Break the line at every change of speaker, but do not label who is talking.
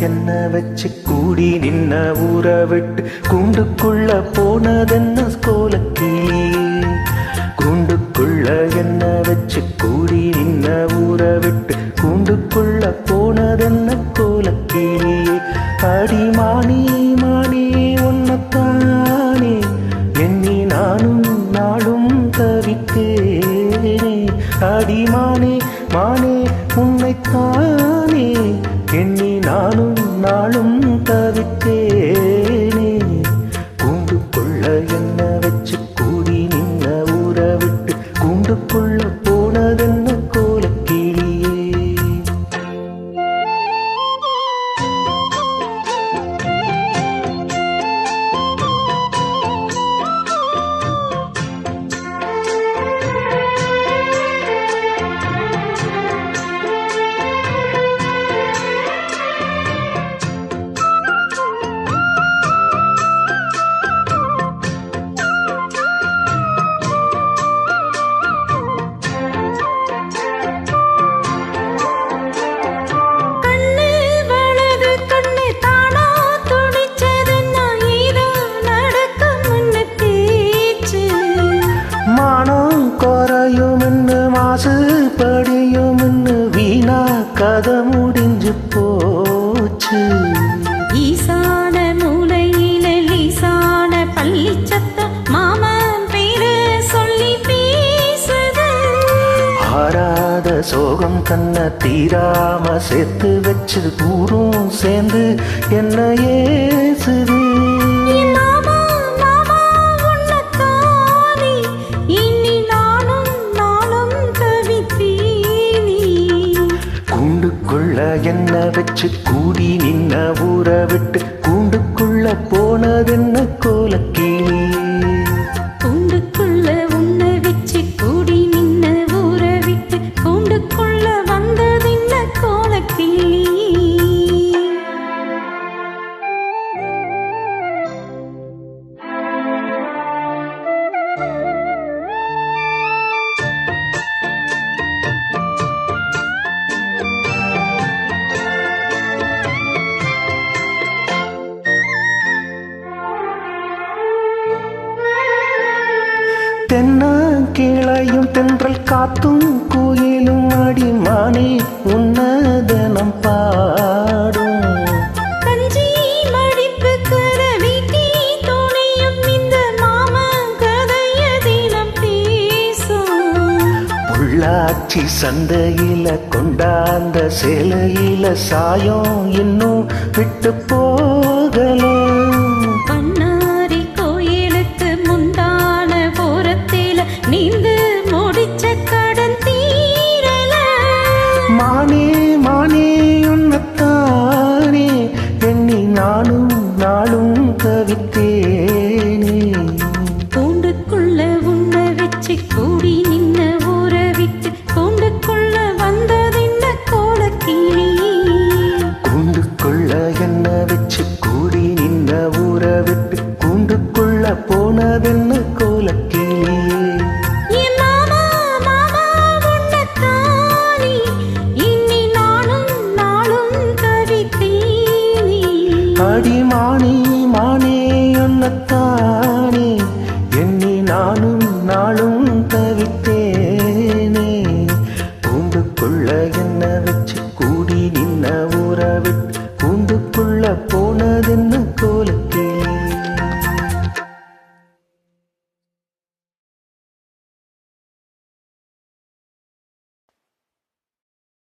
என்ன வச்சு கூடி நின்ன ஊற விட்டு கூண்டுக்குள்ள போனதென்ன கோலக்கிளி. கூண்டுக்குள்ள என்ன வச்சு கூடி நின்ன ஊற விட்டு கூண்டுக்குள்ள போனதென்ன கோலக்கிளி. அடி மானி மானி உன்னத்தானே எண்ணி நானும் நாளும் தவித்தேனே. அடி மானே மானே உன்னைத்தானே எண்ணி நானும் நாளும் தவித்தேனே. கூண்டுக்குள்ள என்ன வச்சு கூடி நின்ன ஊற விட்டு கூண்டுக்குள்ள போனதென்ன கோலக்கிளியே. மாசு படியும்னு வீணா கதை முடிஞ்சு போச்சு.
ஈசான மூலையில ஈசான பள்ளி சத்தம் மாமன் பேரு சொல்லி பேசுது.
ஆறாத சோகம் தன்னை தீராம சேர்த்து வச்சு ஊரும் சேர்ந்து என்ன ஏசுது. கூண்டுக்குள்ள என்ன வச்சு கூடி நின்ன ஊற விட்டு கூண்டுக்குள்ள போனதென்ன கோலக்கிளி.
கூண்டுக்குள்ள உன்னை வச்சு கூடி நின்ன ஊற விட்டு கூண்டுக்குள்ள வந்ததென்ன கோலக்கிளி.
தென்னங்கிளையும் தென்றல் காத்தும் கோயிலும் அடிமானே உன்னதனம் பாடும்.
கஞ்சி மடிப்பு கரவிட்டி துணையும் இந்த மாமா கதைய தினம் பேசும்.
உள்ளாட்சி சந்தையில கொண்டாந்த சேலையில சாயம் இன்னும் விட்டு போகல.
நீந்து முடிச்ச கடன் தீரல.
மானே மானே உன்னத்தானே எண்ணி நானும் நாளும் தவித்தேனே.
கூண்டுக்குள்ள உன்னை வச்சு கூடி நின்ன ஊற விட்டு கூண்டுக்குள்ள வந்ததென்ன கோலக்கிளி.
கூண்டுக்குள்ள என்ன வச்சு கூடி நின்ன ஊற விட்டு கூண்டுக்குள்ள போனதென்ன